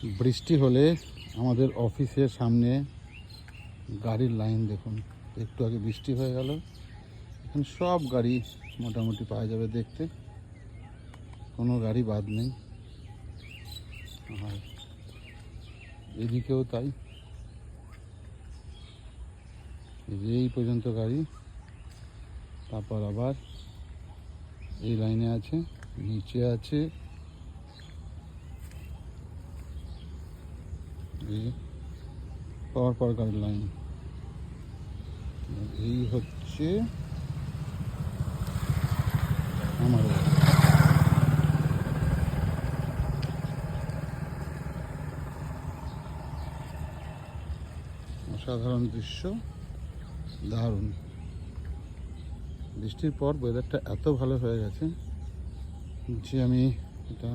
বৃষ্টি হলে আমাদের অফিসের সামনে গাড়ির লাইন দেখুন। একটু আগে বৃষ্টি হয়ে গেল, এখন সব গাড়ি মোটামুটি পাওয়া যাবে দেখতে, কোনো গাড়ি বাদ নেই। আর এদিকেও তাই, এই পর্যন্ত গাড়ি, তারপর আবার এই লাইনে আছে, নিচে আছে, পর গাড়ির লাইন। এই হচ্ছে আমার অসাধারণ দৃশ্য, দারুণ। বৃষ্টির পর ওয়েদারটা এত ভালো হয়ে গেছে যে আমি এটা